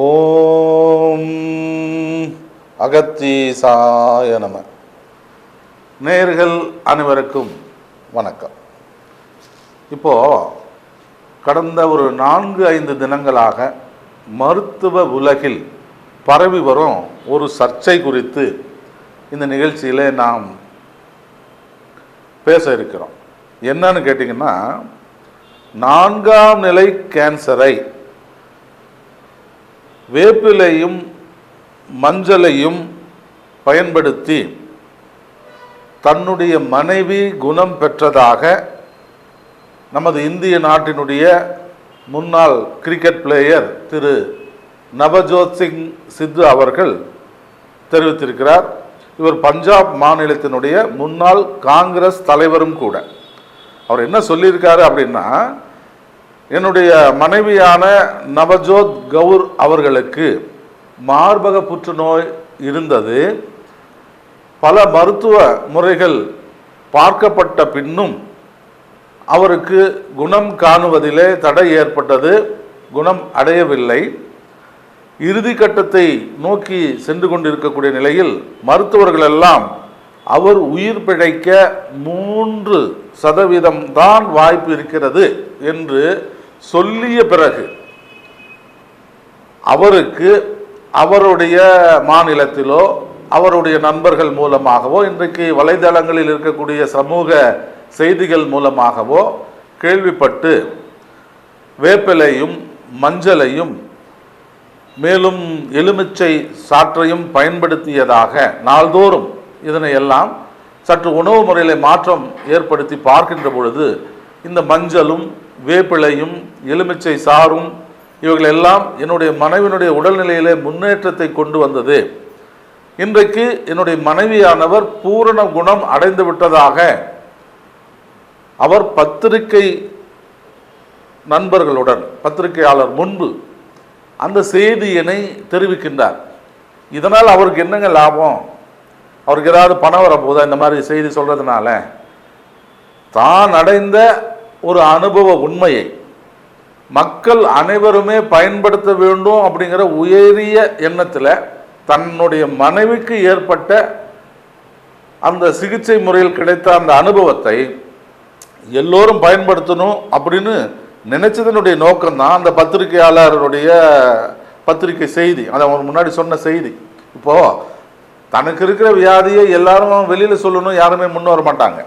ஓம் அகத்தீசாய நம. நேயர்கள் அனைவருக்கும் வணக்கம். இப்போ கடந்த ஒரு 4-5 தினங்களாக மருத்துவ உலகில் பரவி வரும் ஒரு சர்ச்சை குறித்து இந்த நிகழ்ச்சியில் நாம் பேச இருக்கிறோம். என்னன்னு கேட்டிங்கன்னா, 4ஆம் நிலை கேன்சரை வேப்பிலையும் மஞ்சளையும் பயன்படுத்தி தன்னுடைய மனைவி குணம் பெற்றதாக நமது இந்திய நாட்டினுடைய முன்னாள் கிரிக்கெட் பிளேயர் திரு நவஜோத் சிங் சித்து அவர்கள் தெரிவித்திருக்கிறார். இவர் பஞ்சாப் மாநிலத்தினுடைய முன்னாள் காங்கிரஸ் தலைவரும் கூட. அவர் என்ன சொல்லியிருக்காரு அப்படின்னா, என்னுடைய மனைவியான நவஜோத் கவுர் அவர்களுக்கு மார்பக புற்றுநோய் இருந்தது. பல மருத்துவ முறைகள் பார்க்கப்பட்ட பின்னும் அவருக்கு குணம் காணுவதிலே தடை ஏற்பட்டது. குணம் அடையவில்லை. இறுதி கட்டத்தை நோக்கி சென்று கொண்டிருக்கக்கூடிய நிலையில் மருத்துவர்கள் எல்லாம் அவர் உயிர் பிழைக்க 3% தான் வாய்ப்பு இருக்கிறது என்று சொல்லிய பிறகு அவருக்கு அவருடைய மாநிலத்திலோ அவருடைய நண்பர்கள் மூலமாகவோ இன்றைக்கு வலைதளங்களில் இருக்கக்கூடிய சமூக செய்திகள் மூலமாகவோ கேள்விப்பட்டு வேப்பிலையும் மஞ்சளையும் மேலும் எலுமிச்சை சாற்றையும் பயன்படுத்தியதாக நாள்தோறும் இதனை எல்லாம் சற்று உணவு முறையில் மாற்றம் ஏற்படுத்தி பார்க்கின்ற பொழுது இந்த மஞ்சளும் வேப்பிலையும் எலுமிச்சை சாறும் இவைகள் எல்லாம் என்னுடைய மனைவியினுடைய உடல்நிலையிலே முன்னேற்றத்தை கொண்டு வந்தது. இன்றைக்கு என்னுடைய மனைவியானவர் பூரண குணம் அடைந்து விட்டதாக அவர் பத்திரிகை நண்பர்களுடன் பத்திரிகையாளர் முன்பு அந்த செய்தியினை தெரிவிக்கின்றார். இதனால் அவருக்கு என்னங்க லாபம்? அவருக்கு ஏதாவது பணம் வரப்போதா இந்த மாதிரி செய்தி சொல்றதுனால? தான் அடைந்த ஒரு அனுபவ உண்மையை மக்கள் அனைவருமே பயன்படுத்த வேண்டும் அப்படிங்கிற உயரிய எண்ணத்தில் தன்னுடைய மனைவிக்கு ஏற்பட்ட அந்த சிகிச்சை முறையில் கிடைத்த அந்த அனுபவத்தை எல்லோரும் பயன்படுத்தணும் அப்படின்னு நினைச்சதனுடைய நோக்கம்தான் அந்த பத்திரிகையாளருடைய பத்திரிகை செய்தி. அதை அவர் முன்னாடி சொன்ன செய்தி. இப்போ தனக்கு இருக்கிற வியாதியை எல்லாரும் வெளியில சொல்லணும், யாருமே முன் வர மாட்டாங்க.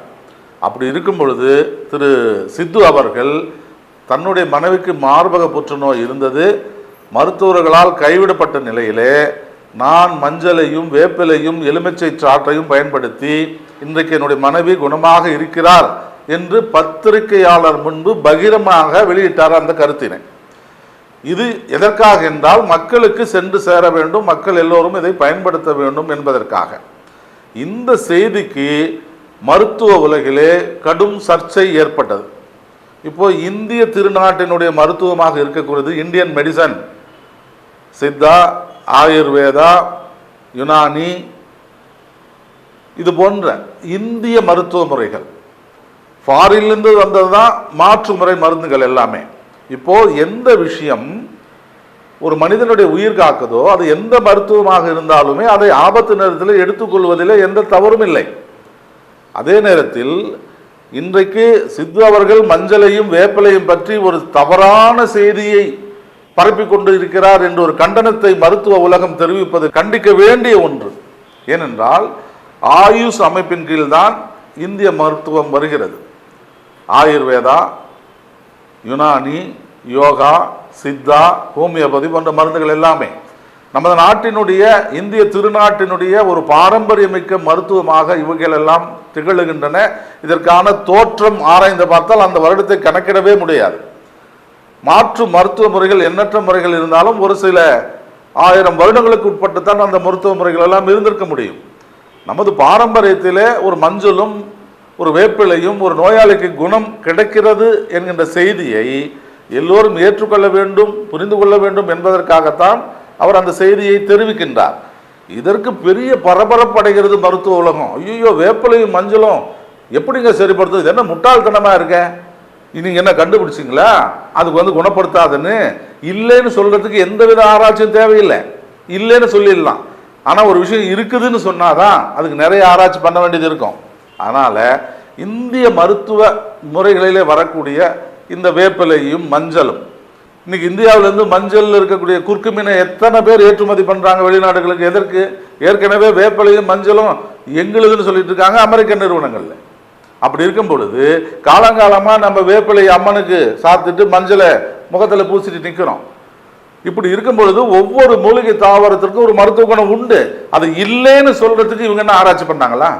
அப்படி இருக்கும் பொழுது திரு சித்து அவர்கள் தன்னுடைய மனைவிக்கு மார்பக புற்றுநோய் இருந்தது, மருத்துவர்களால் கைவிடப்பட்ட நிலையிலே நான் மஞ்சளையும் வேப்பிலையும் எலுமிச்சை சாற்றையும் பயன்படுத்தி இன்றைக்கு என்னுடைய மனைவி குணமாக இருக்கிறார் என்று பத்திரிகையாளர் முன்பு பகிரமாக வெளியிட்டார் அந்த கருத்தினை. இது எதற்காக என்றால் மக்களுக்கு சென்று சேர வேண்டும், மக்கள் எல்லோரும் இதை பயன்படுத்த வேண்டும் என்பதற்காக. இந்த செய்திக்கு மருத்துவ உலகிலே கடும் சர்ச்சை ஏற்பட்டது. இப்போ இந்திய திருநாட்டினுடைய மருத்துவமாக இருக்கக்கூடியது இந்தியன் மெடிசன், சித்தா, ஆயுர்வேதா, யுனானி, இது போன்ற இந்திய மருத்துவ முறைகள். ஃபாரின்லேருந்து வந்தது தான் மாற்று முறை மருந்துகள் எல்லாமே. இப்போ எந்த விஷயம் ஒரு மனிதனுடைய உயிர் காக்குதோ அது எந்த மருத்துவமாக இருந்தாலுமே அதை ஆபத்து நேரத்தில் எடுத்துக்கொள்வதில் எந்த தவறும் இல்லை. அதே நேரத்தில் இன்றைக்கு சித்து அவர்கள் மஞ்சளையும் வேப்பிலையும் பற்றி ஒரு தவறான செய்தியை பரப்பி கொண்டு இருக்கிறார் என்ற ஒரு கண்டனத்தை மருத்துவ உலகம் தெரிவிப்பது கண்டிக்க வேண்டிய ஒன்று. ஏனென்றால் ஆயுஷ் அமைப்பின் கீழ்தான் இந்திய மருத்துவம் வருகிறது. ஆயுர்வேதா, யுனானி, யோகா, சித்தா, ஹோமியோபதி போன்ற மருந்துகள் எல்லாமே நமது நாட்டினுடைய இந்திய திருநாட்டினுடைய ஒரு பாரம்பரியமிக்க மருத்துவமாக இவைகள் எல்லாம் திகழுகின்றன. இதற்கான தோற்றம் ஆராய்ந்து பார்த்தால் அந்த வருடத்தை கணக்கிடவே முடியாது. மாற்று மருத்துவ முறைகள் எண்ணற்ற முறைகள் இருந்தாலும் ஒரு சில 1000 வருடங்களுக்கு உட்பட்டுத்தான் அந்த மருத்துவ முறைகள் எல்லாம் இருந்திருக்க முடியும். நமது பாரம்பரியத்திலே ஒரு மஞ்சளும் ஒரு வேப்பிலையும் ஒரு நோயாளிக்கு குணம் கிடைக்கிறது என்கின்ற செய்தியை எல்லோரும் ஏற்றுக்கொள்ள வேண்டும், புரிந்து கொள்ள வேண்டும் என்பதற்காகத்தான் அவர் அந்த செய்தியை தெரிவிக்கின்றார். இதற்கு பெரிய பரபரப்பு அடைகிறது மருத்துவ உலகம். ஐயோ, வேப்பிலையும் மஞ்சளும் எப்படிங்க சரிப்படுத்துது? என்ன முட்டாள்தனமா இருக்க? நீங்க என்ன கண்டுபிடிச்சிங்களா அதுக்கு வந்து குணப்படுத்தாதுன்னு? இல்லைன்னு சொல்றதுக்கு எந்தவித ஆராய்ச்சியும் தேவையில்லை, இல்லைன்னு சொல்லிடலாம். ஆனா ஒரு விஷயம் இருக்குதுன்னு சொன்னாதான் அதுக்கு நிறைய ஆராய்ச்சி பண்ண வேண்டியது இருக்கும். அதனால இந்திய மருத்துவ முறைகளிலே வரக்கூடிய இந்த வேப்பிலையும் மஞ்சளும், இன்னைக்கு இந்தியாவிலிருந்து மஞ்சள் இருக்கக்கூடிய குர்குமினை எத்தனை பேர் ஏற்றுமதி பண்றாங்க வெளிநாடுகளுக்கு? எதற்கு? ஏற்கனவே வேப்பிலையும் மஞ்சளும் எங்களுதுன்னு சொல்லிட்டு இருக்காங்க அமெரிக்க நிறுவனங்கள்ல. அப்படி இருக்கும் பொழுது காலங்காலமா நம்ம வேப்பிலை அம்மனுக்கு சாத்திட்டு மஞ்சளை முகத்துல பூசிட்டு நிக்கிறோம். இப்படி இருக்கும் பொழுது ஒவ்வொரு மூலிகை தாவரத்திற்கும் ஒரு மருத்துவ குணம் உண்டு. அது இல்லைன்னு சொல்றதுக்கு இவங்க என்ன ஆராய்ச்சி பண்ணாங்களா?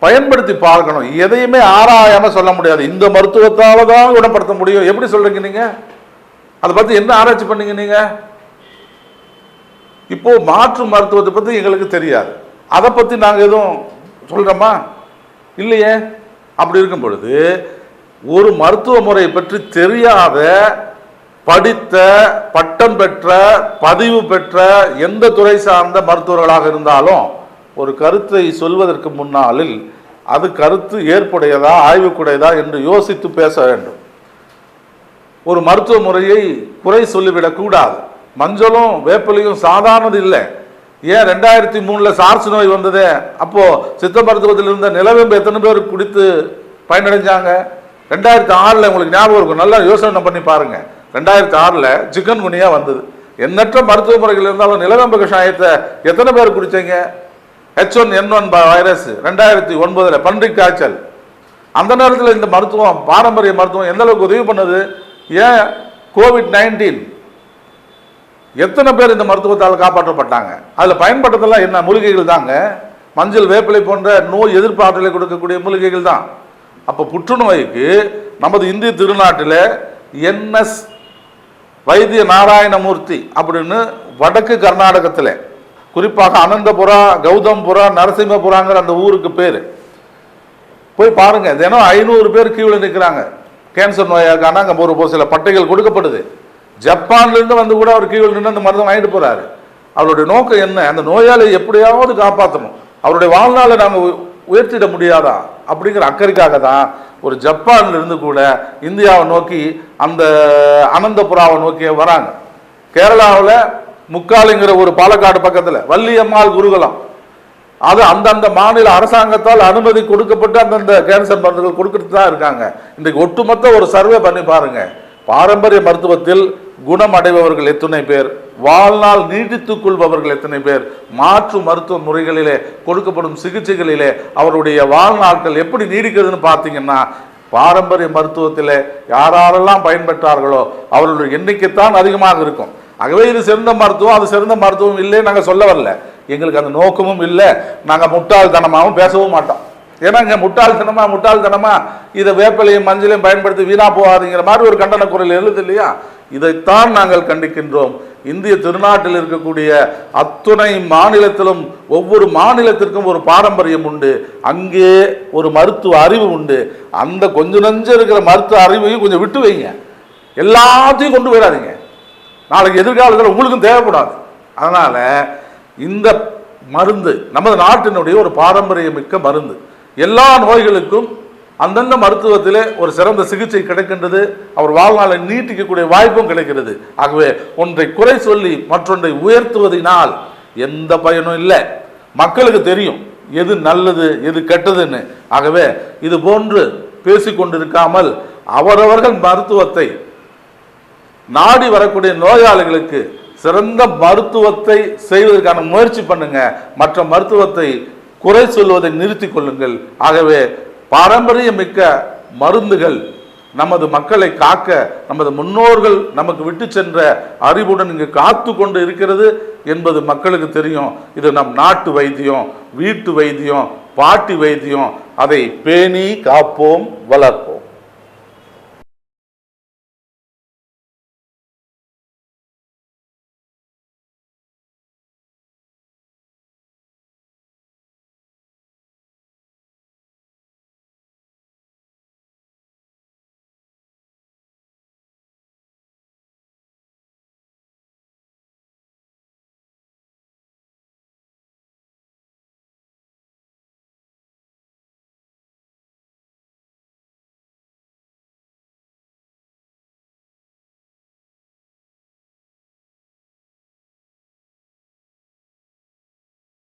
பயன்படுத்தி பார்க்கணும். எதையுமே ஆராயாம சொல்ல முடியாது. இந்த மருத்துவத்தால தான் குணப்படுத்த முடியும் எப்படி சொல்றீங்க நீங்க? அதை பத்தி என்ன ஆராய்ச்சி பண்ணீங்க நீங்க? இப்போ மாற்று மருத்துவத்தை பத்தி எங்களுக்கு தெரியாது, அதை பத்தி நாங்க எதுவும் சொல்றோமா? இல்லையே. அப்படி இருக்கும் பொழுது ஒரு மருத்துவ முறை பற்றி தெரியாத, படித்த, பட்டம் பெற்ற, பதிவு பெற்ற எந்த துறை சார்ந்த மருத்துவர்களாக இருந்தாலும் ஒரு கருத்தை சொல்வதற்கு முன்னாளில் அது கருத்து ஏற்புடையதா ஆய்வுக்குடையதா என்று யோசித்து பேச வேண்டும். ஒரு மருத்துவ முறையை குறை சொல்லிவிடக் கூடாது. மஞ்சளும் வேப்பிலையும் சாதாரணது இல்லை. ஏன் 2003 சார்ஸ் நோய் வந்தது, அப்போ சித்த மருத்துவத்தில் இருந்த நிலவேம்பு எத்தனை பேர் குடித்து பயனடைஞ்சாங்க? 2006 உங்களுக்கு ஞாபகம் இருக்கும், நல்லா யோசனை பண்ணி பாருங்க. 2006 சிக்கன் குனியா வந்தது. எண்ணற்ற மருத்துவ முறைகள் இருந்தாலும் நிலவேம்பு கஷாயத்தை எத்தனை பேர் குடிச்சீங்க? H1N1 வைரஸ் 2009 பன்றி காய்ச்சல். அந்த நேரத்தில் இந்த மருத்துவம், பாரம்பரிய மருத்துவம் எந்த அளவுக்கு உதவி பண்ணது? ஏன் COVID-19 எத்தனை பேர் இந்த மருத்துவத்தால் காப்பாற்றப்பட்டாங்க? அதில் பயன்படுத்தலாம் என்ன? மூலிகைகள் தாங்க. மஞ்சள், வேப்பிலை போன்ற நோய் எதிர்ப்பு ஆற்றலை கொடுக்கக்கூடிய மூலிகைகள் தான். அப்போ புற்றுநோய்க்கு நமது இந்திய திருநாட்டில் NS வைத்திய நாராயணமூர்த்தி அப்படின்னு வடக்கு கர்நாடகத்தில், குறிப்பாக அனந்தபுரா, கௌதம்புரா, நரசிம்மபுராங்கிற அந்த ஊருக்கு பேர். போய் பாருங்க, தினம் 500 பேர் கீழே நிற்கிறாங்க கேன்சர் நோயாக்கான. அங்கே ஒரு சில பட்டைகள் கொடுக்கப்படுது. ஜப்பான்லேருந்து வந்து கூட அவர் கீழே நின்று அந்த மருந்தம் வாங்கிட்டு போறாரு. அவருடைய நோக்கம் என்ன? அந்த நோயாளி எப்படியாவது காப்பாற்றணும், அவருடைய வாழ்நாளை நாங்கள் உயர்த்திட முடியாதா அப்படிங்கிற அக்கறைக்காக தான் ஒரு ஜப்பான்ல இருந்து கூட இந்தியாவை நோக்கி, அந்த அனந்தபுராவை நோக்கி வராங்க. கேரளாவில் முக்காலிங்கிற ஒரு பாலக்காடு பக்கத்தில் வள்ளியம்மாள் குருகுலம், அது அந்தந்த மாநில அரசாங்கத்தால் அனுமதி கொடுக்கப்பட்டு அந்தந்த கேன்சர் மருந்துகள் கொடுத்துட்டு தான் இருக்காங்க. இன்றைக்கு ஒட்டுமொத்த ஒரு சர்வே பண்ணி பாருங்க, பாரம்பரிய மருத்துவத்தில் குணமடைபவர்கள் எத்தனை பேர், வாழ்நாள் நீடித்துக் கொள்பவர்கள் எத்தனை பேர், மாற்று மருத்துவ முறைகளிலே கொடுக்கப்படும் சிகிச்சைகளிலே அவருடைய வாழ்நாட்கள் எப்படி நீடிக்கிறதுன்னு பார்த்தீங்கன்னா, பாரம்பரிய மருத்துவத்தில் யாரெல்லாம் பயன்பெற்றார்களோ அவர்களுடைய எண்ணிக்கைத்தான் அதிகமாக இருக்கும். ஆகவே இது சிறந்த மருத்துவம், அது சிறந்த மருத்துவம் இல்லை நாங்கள் சொல்ல வரல. எங்களுக்கு அந்த நோக்கமும் இல்லை, நாங்கள் முட்டாள்தனமாகவும் பேசவும் மாட்டோம். ஏன்னா இங்கே முட்டாள்தனமா இதை வேப்பிலையும் மஞ்சளையும் பயன்படுத்தி வீணா போகாதுங்கிற மாதிரி ஒரு கண்டன குரல் எழுது இல்லையா? இதைத்தான் நாங்கள் கண்டிக்கின்றோம். இந்திய திருநாட்டில் இருக்கக்கூடிய அத்துணை மாநிலத்திலும் ஒவ்வொரு மாநிலத்திற்கும் ஒரு பாரம்பரியம் உண்டு, அங்கே ஒரு மருத்துவ அறிவு உண்டு. அந்த கொஞ்சம் நஞ்சம் இருக்கிற மருத்துவ அறிவையும் கொஞ்சம் விட்டு வைங்க, எல்லாத்தையும் கொண்டு போயிடாதீங்க. நாளைக்கு எதிர்காலத்தில் உங்களுக்கும் தேவைப்படாது. அதனால இந்த மருந்து நமது நாட்டினுடைய ஒரு பாரம்பரியமிக்க மருந்து. எல்லா நோய்களுக்கும் அந்தந்த மருத்துவத்திலே ஒரு சிறந்த சிகிச்சை கிடைக்கின்றது, அவர் வாழ்நாளை நீட்டிக்கக்கூடிய வாய்ப்பும் கிடைக்கிறது. ஆகவே ஒன்றை குறை சொல்லி மற்றொன்றை உயர்த்துவதனால் எந்த பயனும் இல்லை. மக்களுக்கு தெரியும் எது நல்லது எது கெட்டதுன்னு. ஆகவே இது போன்று பேசிக்கொண்டிருக்காமல் அவரவர்கள் மருத்துவத்தை நாடி வரக்கூடிய நோயாளிகளுக்கு சிறந்த மருத்துவத்தை செய்வதற்கான முயற்சி பண்ணுங்க. மற்ற மருத்துவத்தை குறை சொல்வதை நிறுத்தி கொள்ளுங்கள். ஆகவே பாரம்பரியம் மிக்க மருந்துகள் நமது மக்களை காக்க நமது முன்னோர்கள் நமக்கு விட்டு சென்ற அறிவுடன் இங்கு காத்து கொண்டு இருக்கிறது என்பது மக்களுக்கு தெரியும். இது நம் நாட்டு வைத்தியம், வீட்டு வைத்தியம், பாட்டி வைத்தியம். அதை பேணி காப்போம், வளர்ப்போம்.